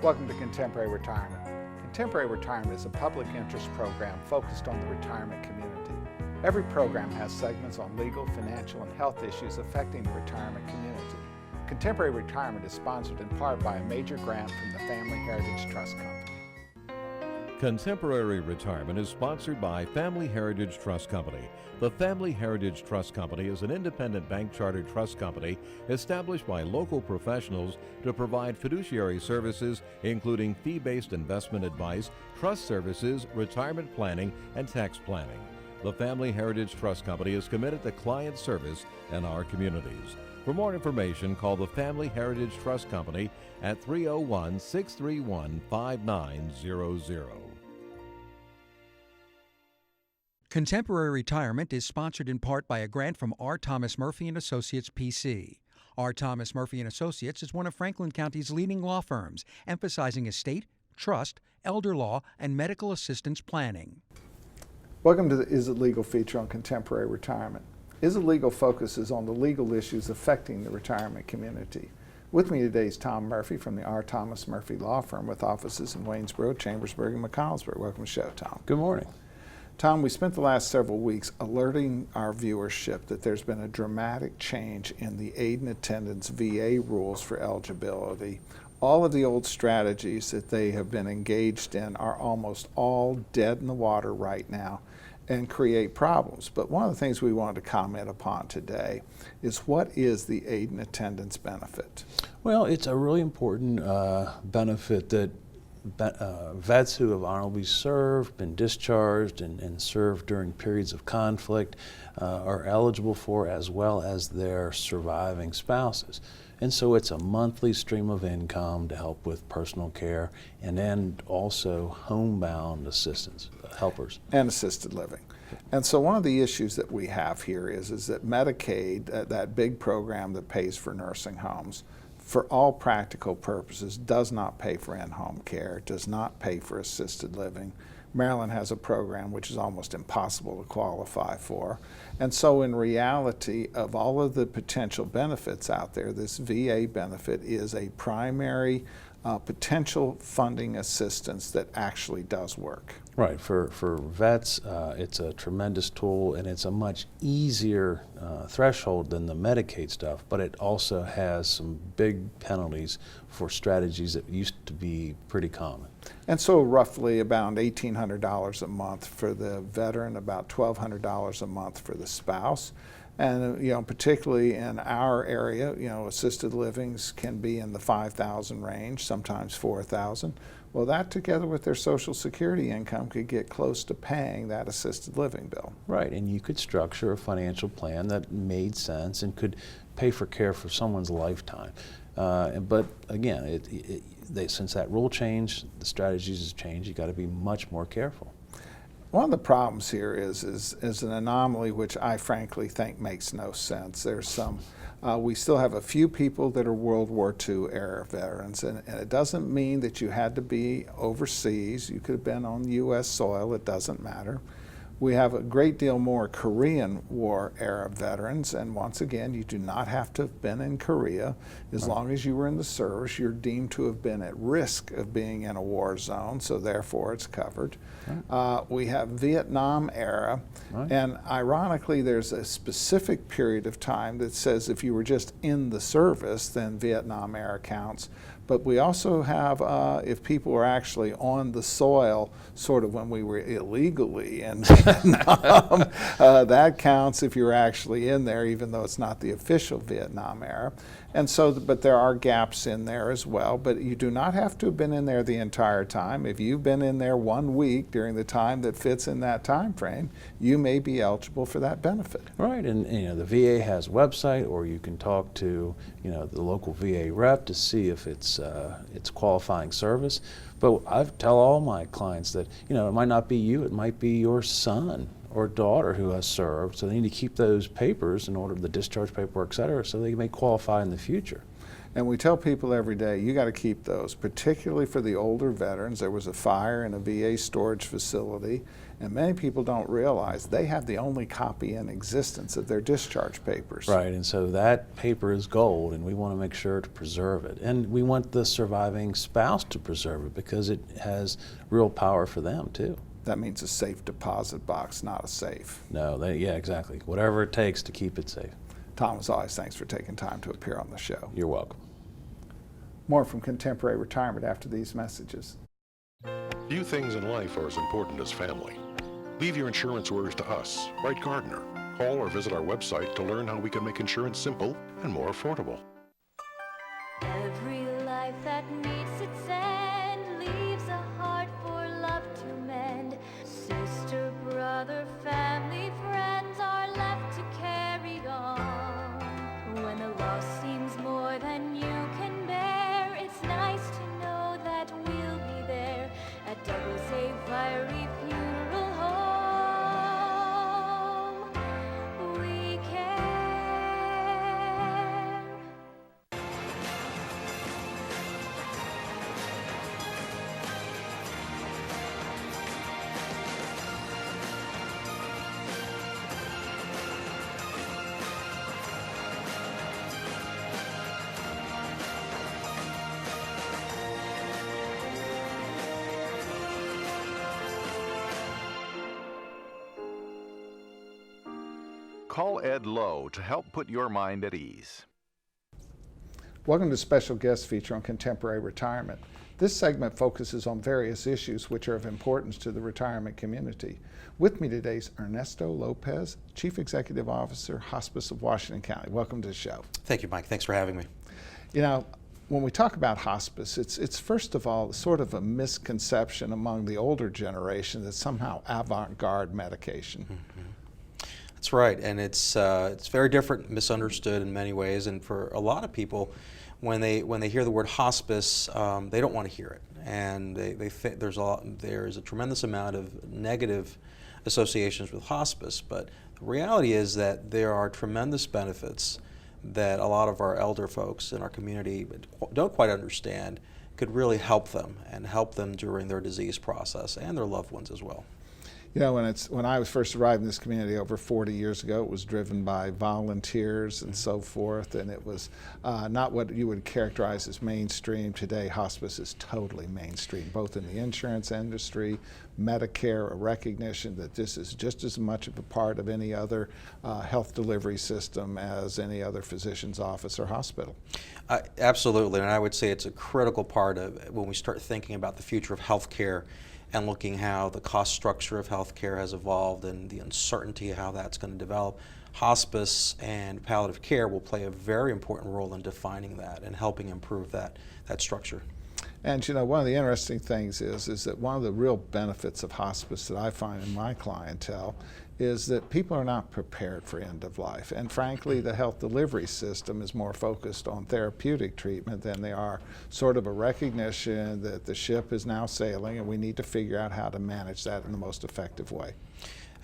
Welcome to Contemporary Retirement. Contemporary Retirement is a public interest program focused on the retirement community. Every program has segments on legal, financial, and health issues affecting the retirement community. Contemporary Retirement is sponsored in part by a major grant from the Family Heritage Trust Company. Contemporary Retirement is sponsored by Family Heritage Trust Company. The Family Heritage Trust Company is an independent bank chartered trust company established by local professionals to provide fiduciary services including fee-based investment advice, trust services, retirement planning, and tax planning. The Family Heritage Trust Company is committed to client service in our communities. For more information, call the Family Heritage Trust Company at 301-631-5900. Contemporary Retirement is sponsored in part by a grant from R. Thomas Murphy & Associates, P.C. R. Thomas Murphy & Associates is one of Franklin County's leading law firms, emphasizing estate, trust, elder law, and medical assistance planning. Welcome to the Is It Legal feature on Contemporary Retirement. Is It Legal focuses on the legal issues affecting the retirement community. With me today is Tom Murphy from the R. Thomas Murphy Law Firm with offices in Waynesboro, Chambersburg, and McCallsburg. Welcome to the show, Tom. Good morning. Tom, we spent the last several weeks alerting our viewership that there's been a dramatic change in the aid and attendance VA rules for eligibility. All of the old strategies that they have been engaged in are almost all dead in the water right now and create problems. But one of the things we wanted to comment upon today is what is the aid and attendance benefit? Well, it's a really important benefit that vets who have honorably served, been discharged, and served during periods of conflict are eligible for, as well as their surviving spouses. And so it's a monthly stream of income to help with personal care, and then also homebound assistance, helpers. And assisted living. And so one of the issues that we have here is that Medicaid, that big program that pays for nursing homes, for all practical purposes, does not pay for in-home care, does not pay for assisted living. Maryland has a program which is almost impossible to qualify for. And so in reality, of all of the potential benefits out there, this VA benefit is a primary potential funding assistance that actually does work. Right, for vets, it's a tremendous tool, and it's a much easier threshold than the Medicaid stuff, but it also has some big penalties for strategies that used to be pretty common. And so roughly about $1,800 a month for the veteran, about $1,200 a month for the spouse. And particularly in our area, assisted livings can be in the 5,000 range, sometimes 4,000. Well, that together with their Social Security income could get close to paying that assisted living bill. Right, and you could structure a financial plan that made sense and could pay for care for someone's lifetime. But again, since that rule changed, the strategies has changed. You got to be much more careful. One of the problems here is an anomaly which I frankly think makes no sense. There's some, we still have a few people that are World War II era veterans, and it doesn't mean that you had to be overseas. You could have been on U.S. soil, it doesn't matter. We have a great deal more Korean War era veterans, and once again, you do not have to have been in Korea. As long as you were in the service, you're deemed to have been at risk of being in a war zone, so therefore it's covered. We have Vietnam era, and ironically, there's a specific period of time that says if you were just in the service, then Vietnam era counts. But we also have, if people were actually on the soil, sort of when we were illegally in Vietnam, that counts if you're actually in there, even though it's not the official Vietnam era. And so, but there are gaps in there as well, but you do not have to have been in there the entire time. If you've been in there 1 week during the time that fits in that time frame, you may be eligible for that benefit. Right, and the VA has a website, or you can talk to the local VA rep to see if it's qualifying service. But I tell all my clients that it might not be you, it might be your son or daughter who has served, so they need to keep those papers in order, the discharge paperwork, et cetera, so they may qualify in the future. And we tell people every day, you got to keep those, particularly for the older veterans. There was a fire in a VA storage facility, and many people don't realize they have the only copy in existence of their discharge papers. Right, and so that paper is gold, and we want to make sure to preserve it. And we want the surviving spouse to preserve it because it has real power for them, too. That means a safe deposit box, not a safe. No, yeah, exactly. Whatever it takes to keep it safe. Tom, as always, thanks for taking time to appear on the show. You're welcome. More from Contemporary Retirement after these messages. Few things in life are as important as family. Leave your insurance worries to us. Write Gardner. Call or visit our website to learn how we can make insurance simple and more affordable. Every life that meets its end leaves a heart for love to mend. Sister, brother, family, friends are left to carry on. When the loss seems more than you can bear, it's nice to know that we'll be there at Douglas A. Fiery Funeral Home. We care. Call Ed Lowe to help put your mind at ease. Welcome to special guest feature on Contemporary Retirement. This segment focuses on various issues which are of importance to the retirement community. With me today is Ernesto Lopez, Chief Executive Officer, Hospice of Washington County. Welcome to the show. Thank you, Mike. Thanks for having me. You know, when we talk about hospice, it's first of all sort of a misconception among the older generation that somehow avant-garde medication. That's right, and it's very different, misunderstood in many ways, and for a lot of people, when they hear the word hospice, they don't want to hear it, and they think there's a tremendous amount of negative associations with hospice, but the reality is that there are tremendous benefits that a lot of our elder folks in our community don't quite understand could really help them and help them during their disease process and their loved ones as well. You know, when I was first arrived in this community over 40 years ago, it was driven by volunteers and so forth, and it was not what you would characterize as mainstream. Today, hospice is totally mainstream, both in the insurance industry, Medicare, a recognition that this is just as much of a part of any other health delivery system as any other physician's office or hospital. Absolutely, and I would say it's a critical part of when we start thinking about the future of healthcare and looking how the cost structure of healthcare has evolved and the uncertainty of how that's going to develop. Hospice and palliative care will play a very important role in defining that and helping improve that structure. And you know, one of the interesting things is that one of the real benefits of hospice that I find in my clientele is that people are not prepared for end of life. And frankly, the health delivery system is more focused on therapeutic treatment than they are sort of a recognition that the ship is now sailing and we need to figure out how to manage that in the most effective way.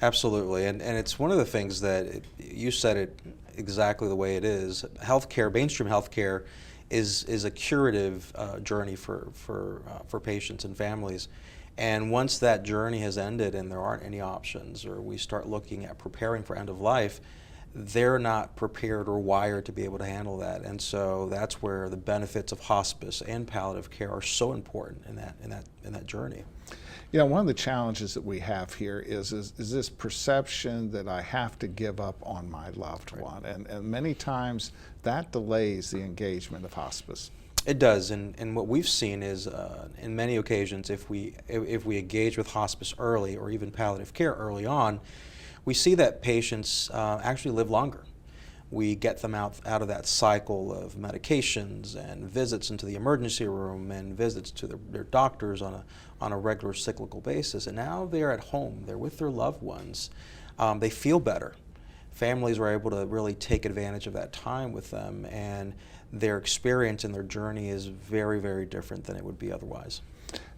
Absolutely, and it's one of the things that you said it exactly the way it is. Healthcare, mainstream healthcare, is a curative journey for patients and families. And once that journey has ended and there aren't any options, or we start looking at preparing for end of life, they're not prepared or wired to be able to handle that. And so that's where the benefits of hospice and palliative care are so important in that journey. You know, one of the challenges that we have here is this perception that I have to give up on my loved one. And many times that delays the engagement of hospice. It does, and what we've seen is, in many occasions, if we engage with hospice early or even palliative care early on, we see that patients actually live longer. We get them out of that cycle of medications and visits into the emergency room and visits to their doctors on a regular cyclical basis, and now they're at home. They're with their loved ones. They feel better. Families are able to really take advantage of that time with them, and their experience and their journey is very, very different than it would be otherwise.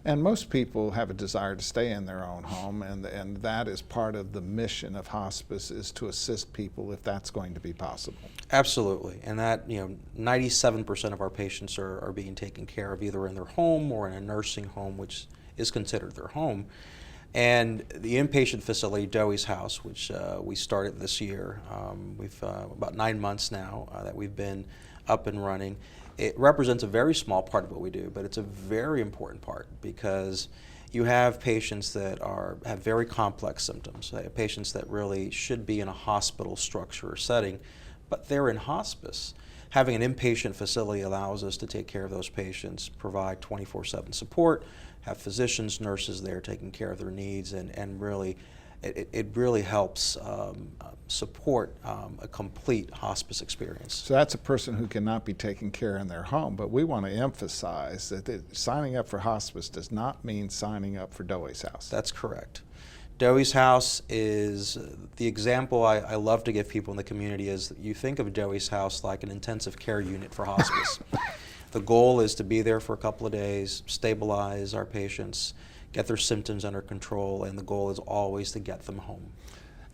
And most people have a desire to stay in their own home, and that is part of the mission of hospice, is to assist people if that's going to be possible. Absolutely, and that, 97% of our patients are being taken care of either in their home or in a nursing home, which is considered their home. And the inpatient facility, Dowie's House, which we started this year, we've about 9 months now that we've been up and running. It represents a very small part of what we do, but it's a very important part, because you have patients that have very complex symptoms, patients that really should be in a hospital structure or setting, but they're in hospice. Having an inpatient facility allows us to take care of those patients, provide 24/7 support, have physicians, nurses there taking care of their needs, and really, it really helps support a complete hospice experience. So that's a person who cannot be taken care of in their home, but we want to emphasize that signing up for hospice does not mean signing up for Dowie's House. That's correct. Dowie's House is the example I love to give people in the community. Is you think of Dowie's House like an intensive care unit for hospice. The goal is to be there for a couple of days, stabilize our patients, get their symptoms under control, and the goal is always to get them home.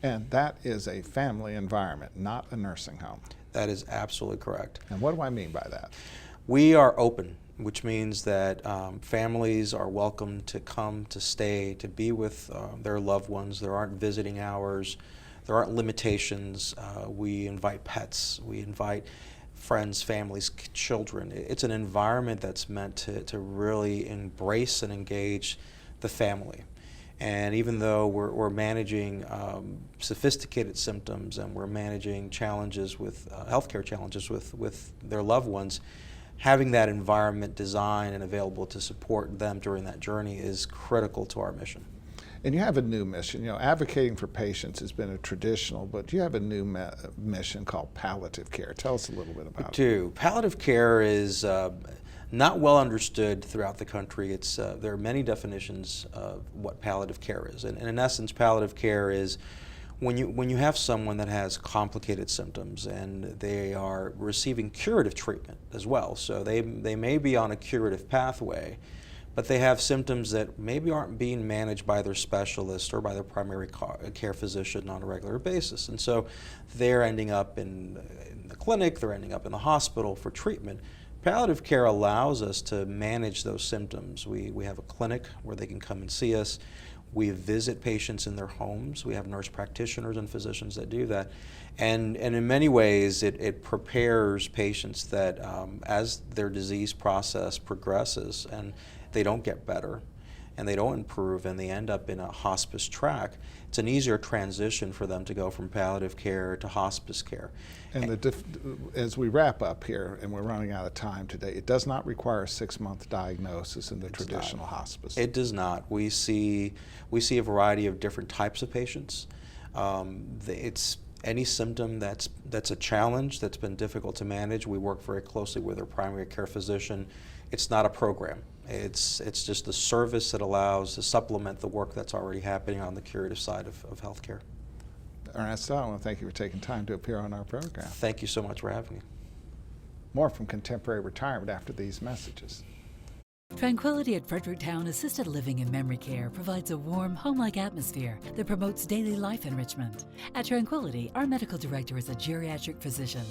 And that is a family environment, not a nursing home. That is absolutely correct. And what do I mean by that? We are open, which means that families are welcome to come, to stay, to be with their loved ones. There aren't visiting hours. There aren't limitations. We invite pets. We invite friends, families, children. It's an environment that's meant to really embrace and engage the family. And even though we're managing sophisticated symptoms and we're managing challenges with healthcare challenges with their loved ones, having that environment designed and available to support them during that journey is critical to our mission. And you have a new mission. Advocating for patients has been a traditional, but you have a new mission called palliative care. Tell us a little bit about it. We do. Palliative care is not well understood throughout the country. There are many definitions of what palliative care is. And in essence, palliative care is when you have someone that has complicated symptoms and they are receiving curative treatment as well. So they may be on a curative pathway, but they have symptoms that maybe aren't being managed by their specialist or by their primary care physician on a regular basis. And so they're ending up in the clinic, they're ending up in the hospital for treatment. Palliative care allows us to manage those symptoms. We have a clinic where they can come and see us. We visit patients in their homes. We have nurse practitioners and physicians that do that. And in many ways, it prepares patients that as their disease process progresses and they don't get better and they don't improve and they end up in a hospice track, it's an easier transition for them to go from palliative care to hospice care. And as we wrap up here, and we're running out of time today, it does not require a 6-month diagnosis in the traditional hospice. It does not. We see a variety of different types of patients. It's any symptom that's a challenge, that's been difficult to manage. We work very closely with our primary care physician. It's not a program. It's just a service that allows to supplement the work that's already happening on the curative side of healthcare. Ernesto, I want to thank you for taking time to appear on our program. Thank you so much for having me. More from Contemporary Retirement after these messages. Tranquility at Fredericktown Assisted Living and Memory Care provides a warm, home-like atmosphere that promotes daily life enrichment. At Tranquility, our medical director is a geriatric physician.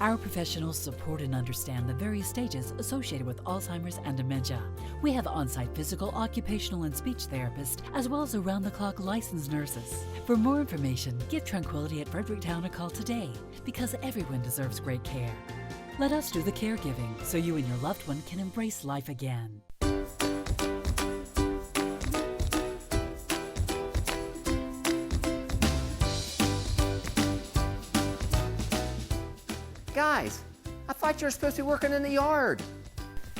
Our professionals support and understand the various stages associated with Alzheimer's and dementia. We have on-site physical, occupational, and speech therapists, as well as around-the-clock licensed nurses. For more information, give Tranquility at Fredericktown a call today, because everyone deserves great care. Let us do the caregiving so you and your loved one can embrace life again. Guys, I thought you were supposed to be working in the yard.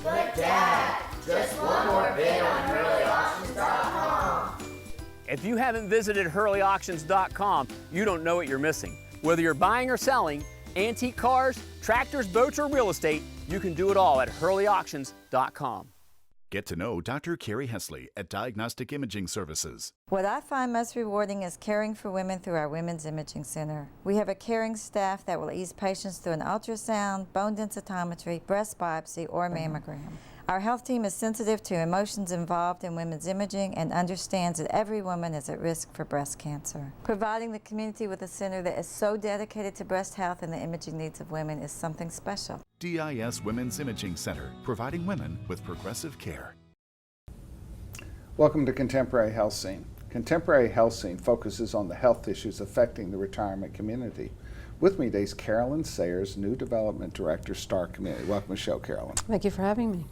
But Dad, just one more bid on HurleyAuctions.com. If you haven't visited HurleyAuctions.com, you don't know what you're missing. Whether you're buying or selling, antique cars, tractors, boats, or real estate, you can do it all at HurleyAuctions.com. Get to know Dr. Carrie Hesley at Diagnostic Imaging Services. What I find most rewarding is caring for women through our Women's Imaging Center. We have a caring staff that will ease patients through an ultrasound, bone densitometry, breast biopsy, or mammogram. Our health team is sensitive to emotions involved in women's imaging and understands that every woman is at risk for breast cancer. Providing the community with a center that is so dedicated to breast health and the imaging needs of women is something special. DIS Women's Imaging Center, providing women with progressive care. Welcome to Contemporary Health Scene. Contemporary Health Scene focuses on the health issues affecting the retirement community. With me today is Carolyn Sayres, New Development Director, Star Community. Welcome to the show, Carolyn. Thank you for having me.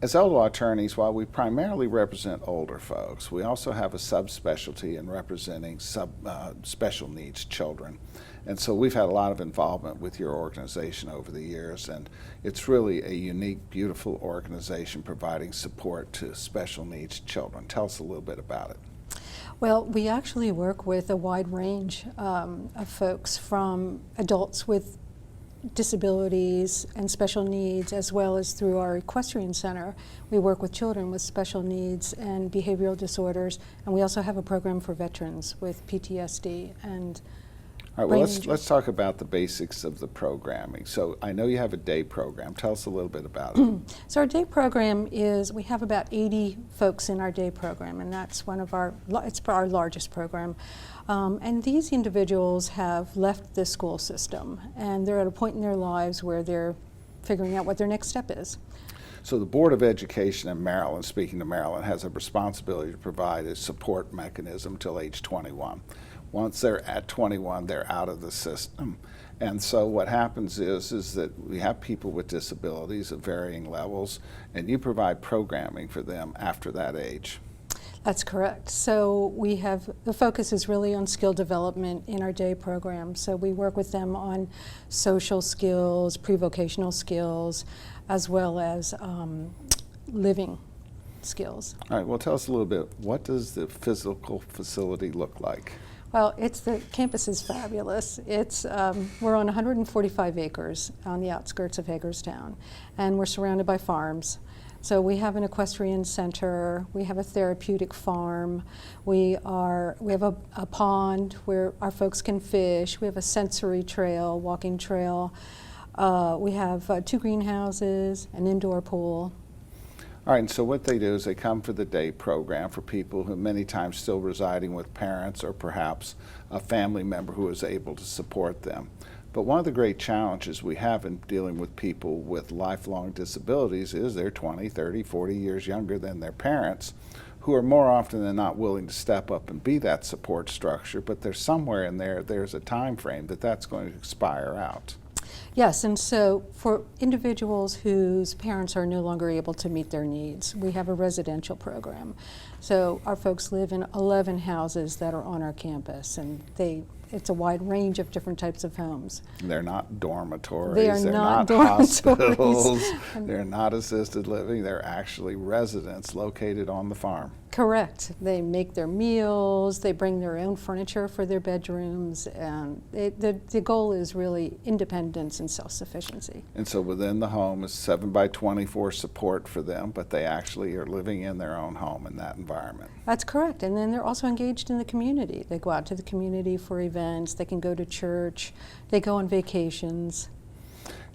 As elder law attorneys, while we primarily represent older folks, we also have a subspecialty in representing special needs children. And so we've had a lot of involvement with your organization over the years, and it's really a unique, beautiful organization providing support to special needs children. Tell us a little bit about it. Well, we actually work with a wide range of folks, from adults with disabilities and special needs, as well as through our equestrian center. We work with children with special needs and behavioral disorders, and we also have a program for veterans with PTSD and all right, well, let's talk about the basics of the programming. So I know you have a day program. Tell us a little bit about it. So our day program is, we have about 80 folks in our day program, and that's one of it's our largest program. And these individuals have left the school system, and they're at a point in their lives where they're figuring out what their next step is. So the Board of Education in Maryland, speaking to Maryland, has a responsibility to provide a support mechanism till age 21. Once they're at 21, they're out of the system. And so what happens is that we have people with disabilities of varying levels, and you provide programming for them after that age. That's correct. So we have, the focus is really on skill development in our day program. So we work with them on social skills, pre-vocational skills, as well as living skills. All right, well, tell us a little bit, what does the physical facility look like? Well, the campus is fabulous. We're on 145 acres on the outskirts of Hagerstown, and we're surrounded by farms. So we have an equestrian center, we have a therapeutic farm, we have a pond where our folks can fish, we have a sensory trail, walking trail, we have 2 greenhouses, an indoor pool. All right, and so what they do is they come for the day program for people who many times still residing with parents or perhaps a family member who is able to support them. But one of the great challenges we have in dealing with people with lifelong disabilities is they're 20, 30, 40 years younger than their parents, who are more often than not willing to step up and be that support structure, but there's somewhere in there's a time frame that's going to expire out. Yes, and so for individuals whose parents are no longer able to meet their needs, we have a residential program. So our folks live in 11 houses that are on our campus, and it's a wide range of different types of homes. They're not dormitories, they're not hospitals, they're not assisted living, they're actually residents located on the farm. Correct. They make their meals, they bring their own furniture for their bedrooms, and the goal is really independence and self-sufficiency. And so within the home is 7x24 support for them, but they actually are living in their own home in that environment. That's correct. And then they're also engaged in the community. They go out to the community for events, they can go to church, they go on vacations.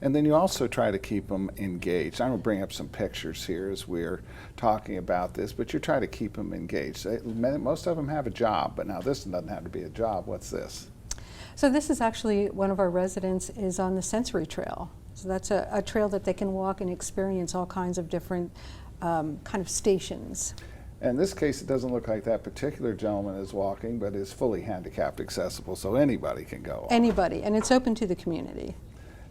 And then you also try to keep them engaged. I'm going to bring up some pictures here as we're talking about this, but you try to keep them engaged. Most of them have a job, but now this doesn't have to be a job. What's this? So this is actually, one of our residents is on the sensory trail. So that's a trail that they can walk and experience all kinds of different kind of stations. In this case, it doesn't look like that particular gentleman is walking, but is fully handicapped accessible, so anybody can go on. Anybody, and it's open to the community.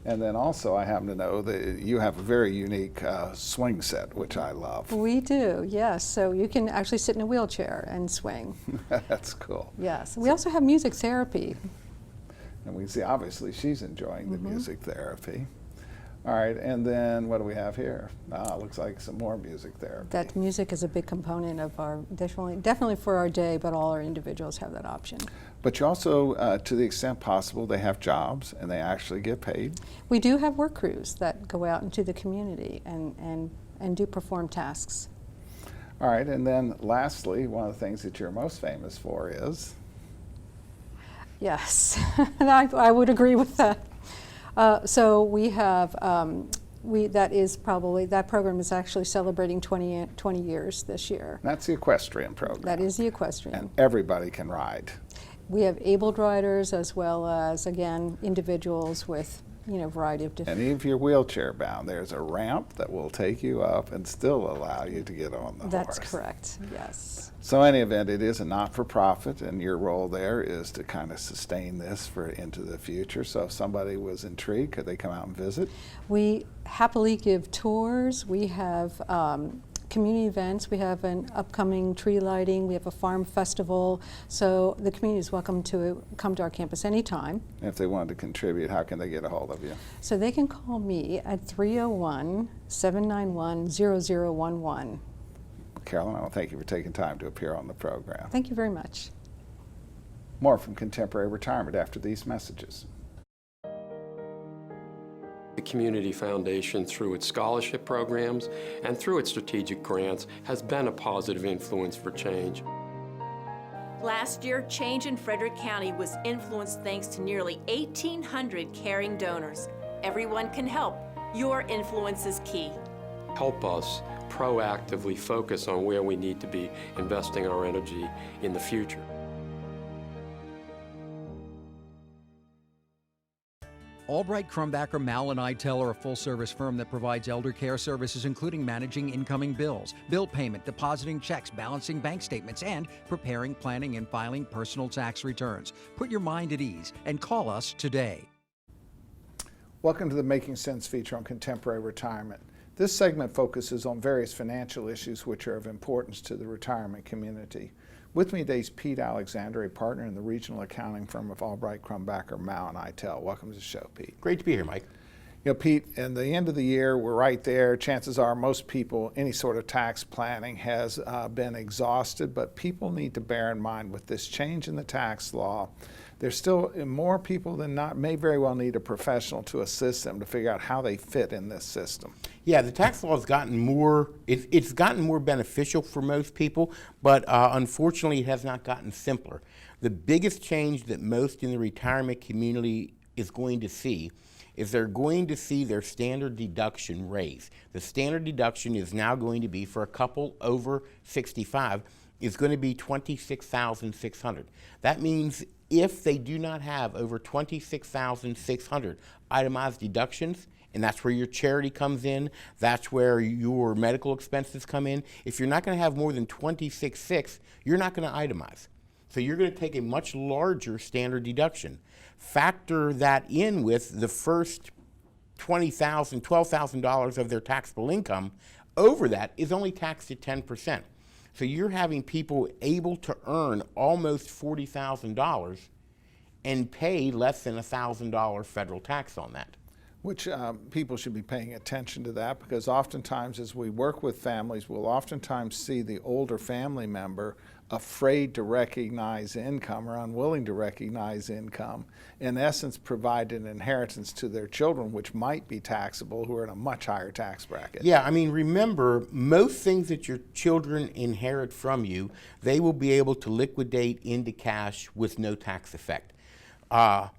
And then also I happen to know that you have a very unique swing set, which I love. We do, yes. So you can actually sit in a wheelchair and swing. That's cool. Yes. We also have music therapy. And we can see, obviously, she's enjoying the music therapy. All right, and then what do we have here? Looks like some more music therapy. That music is a big component of our, definitely for our day, but all our individuals have that option. But you also, to the extent possible, they have jobs and they actually get paid. We do have work crews that go out into the community and and do perform tasks. All right, and then lastly, one of the things that you're most famous for is? Yes, and I would agree with that. So we have, that program is actually celebrating 20 years this year. That's the equestrian program. That is the equestrian. And everybody can ride. We have abled riders as well as, again, individuals with, a variety of different. And if you're wheelchair bound, there's a ramp that will take you up and still allow you to get on the horse. That's correct, yes. So in any event, it is a not-for-profit, and your role there is to kind of sustain this into the future. So if somebody was intrigued, could they come out and visit? We happily give tours. We have community events. We have an upcoming tree lighting. We have a farm festival. So the community is welcome to come to our campus anytime. If they wanted to contribute, how can they get a hold of you? So they can call me at 301-791-0011. Carolyn, I want to thank you for taking time to appear on the program. Thank you very much. More from Contemporary Retirement after these messages. The Community Foundation, through its scholarship programs and through its strategic grants, has been a positive influence for change. Last year, change in Frederick County was influenced thanks to nearly 1,800 caring donors. Everyone can help. Your influence is key. Help us proactively focus on where we need to be investing our energy in the future. Albright, Crumbacher, Mal & Itel are a full-service firm that provides elder care services including managing incoming bills, bill payment, depositing checks, balancing bank statements, and preparing, planning, and filing personal tax returns. Put your mind at ease and call us today. Welcome to the Making Sense feature on Contemporary Retirement. This segment focuses on various financial issues which are of importance to the retirement community. With me today is Pete Alexander, a partner in the regional accounting firm of Albright, Crumbacher, Mal & Itel. Welcome to the show, Pete. Great to be here, Mike. You know, Pete, in the end of the year, we're right there. Chances are most people, any sort of tax planning has been exhausted, but people need to bear in mind with this change in the tax law, there's still more people than not may very well need a professional to assist them to figure out how they fit in this system. Yeah, the tax law has gotten more, it's gotten more beneficial for most people, but unfortunately it has not gotten simpler. The biggest change that most in the retirement community is going to see is they're going to see their standard deduction raised. The standard deduction is now going to be, for a couple over 65, is going to be $26,600. That means if they do not have over $26,600 itemized deductions, and that's where your charity comes in, that's where your medical expenses come in. If you're not going to have more than $26,600, you're not going to itemize. So you're going to take a much larger standard deduction. Factor that in with the first $20,000, $12,000 of their taxable income. Over that is only taxed at 10%. So you're having people able to earn almost $40,000 and pay less than $1,000 federal tax on that. Which people should be paying attention to that, because oftentimes as we work with families, we'll oftentimes see the older family member afraid to recognize income or unwilling to recognize income, in essence provide an inheritance to their children which might be taxable, who are in a much higher tax bracket. Yeah, I mean, remember, most things that your children inherit from you, they will be able to liquidate into cash with no tax effect.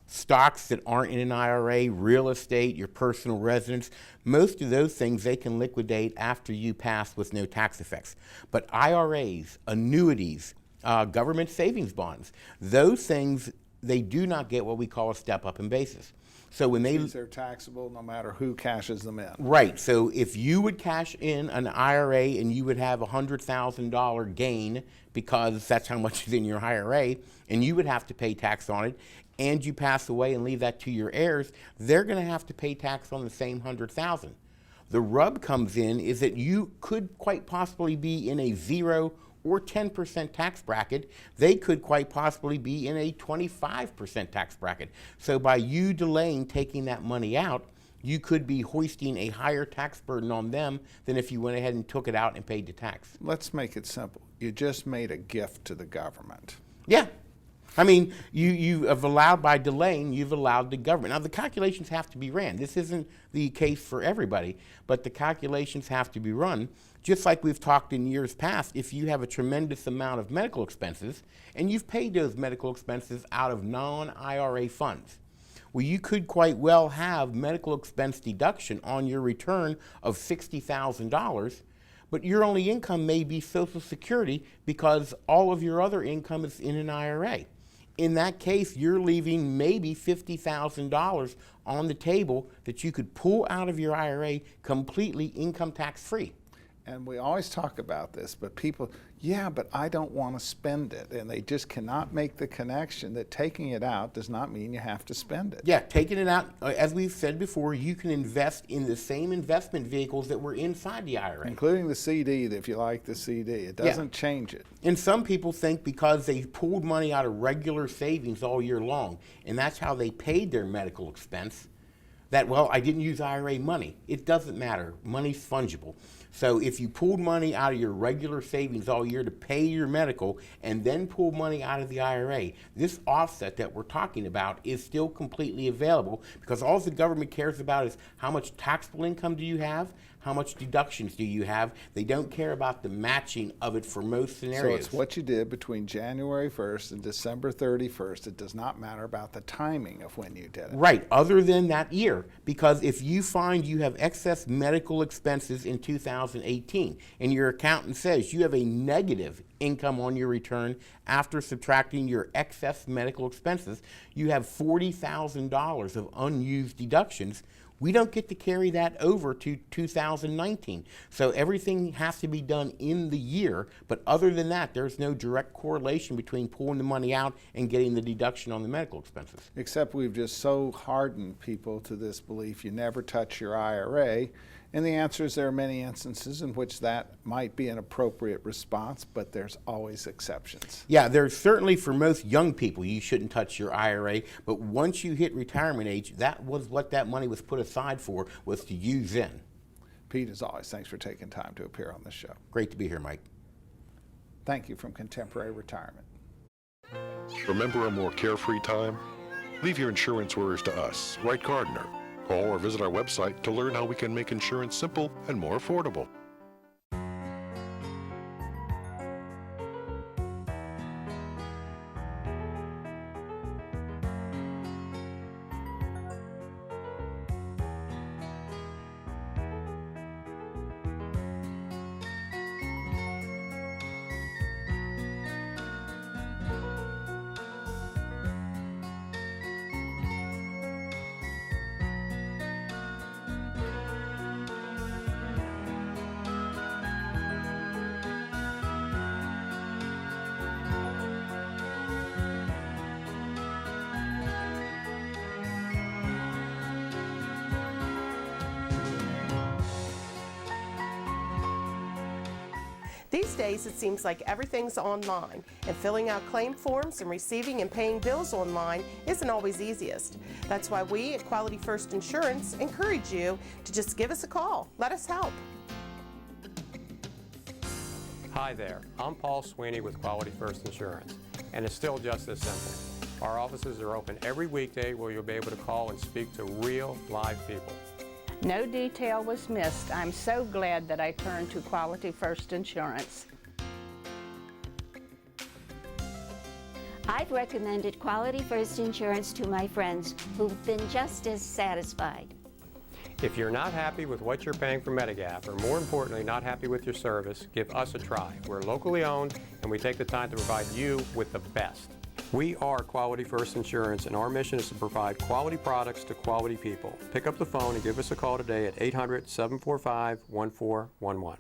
Stocks that aren't in an IRA, real estate, your personal residence, most of those things they can liquidate after you pass with no tax effects. But IRAs, annuities, government savings bonds, those things, they do not get what we call a step up in basis. So when they're taxable no matter who cashes them in. Right. So if you would cash in an IRA and you would have a $100,000 gain because that's how much is in your IRA, and you would have to pay tax on it, and you pass away and leave that to your heirs, they're going to have to pay tax on the same $100,000. The rub comes in is that you could quite possibly be in a 0 or 10% tax bracket. They could quite possibly be in a 25% tax bracket. So by you delaying taking that money out, you could be hoisting a higher tax burden on them than if you went ahead and took it out and paid the tax. Let's make it simple. You just made a gift to the government. Yeah. I mean, you have allowed, by delaying, you've allowed the government. Now, the calculations have to be ran. This isn't the case for everybody, but the calculations have to be run. Just like we've talked in years past, if you have a tremendous amount of medical expenses and you've paid those medical expenses out of non-IRA funds, well, you could quite well have medical expense deduction on your return of $60,000, but your only income may be Social Security because all of your other income is in an IRA. In that case, you're leaving maybe $50,000 on the table that you could pull out of your IRA completely income tax free. And we always talk about this, but people, yeah, but I don't want to spend it. And they just cannot make the connection that taking it out does not mean you have to spend it. Yeah, taking it out, as we've said before, you can invest in the same investment vehicles that were inside the IRA. Including the CD, if you like the CD. It doesn't change it. And some people think because they pulled money out of regular savings all year long, and that's how they paid their medical expense, that, well, I didn't use IRA money. It doesn't matter. Money's fungible. So if you pulled money out of your regular savings all year to pay your medical and then pull money out of the IRA, this offset that we're talking about is still completely available because all the government cares about is how much taxable income do you have, how much deductions do you have. They don't care about the matching of it for most scenarios. So it's what you did between January 1st and December 31st. It does not matter about the timing of when you did it. Right, other than that year. Because if you find you have excess medical expenses in 2018 and your accountant says you have a negative income on your return after subtracting your excess medical expenses, you have $40,000 of unused deductions, we don't get to carry that over to 2019. So everything has to be done in the year, but other than that, there's no direct correlation between pulling the money out and getting the deduction on the medical expenses. Except we've just so hardened people to this belief you never touch your IRA. And the answer is there are many instances in which that might be an appropriate response, but there's always exceptions. Yeah, there's certainly for most young people, you shouldn't touch your IRA, but once you hit retirement age, that was what that money was put aside for, was to use then. Pete, as always, thanks for taking time to appear on this show. Great to be here, Mike. Thank you from Contemporary Retirement. Remember a more carefree time? Leave your insurance worries to us, Wright Gardner. Call or visit our website to learn how we can make insurance simple and more affordable. These days, it seems like everything's online, and filling out claim forms and receiving and paying bills online isn't always easiest. That's why we at Quality First Insurance encourage you to just give us a call. Let us help. Hi there, I'm Paul Sweeney with Quality First Insurance, and it's still just as simple. Our offices are open every weekday where you'll be able to call and speak to real, live people. No detail was missed. I'm so glad that I turned to Quality First Insurance. I've recommended Quality First Insurance to my friends who've been just as satisfied. If you're not happy with what you're paying for Medigap, or more importantly, not happy with your service, give us a try. We're locally owned, and we take the time to provide you with the best. We are Quality First Insurance, and our mission is to provide quality products to quality people. Pick up the phone and give us a call today at 800-745-1411.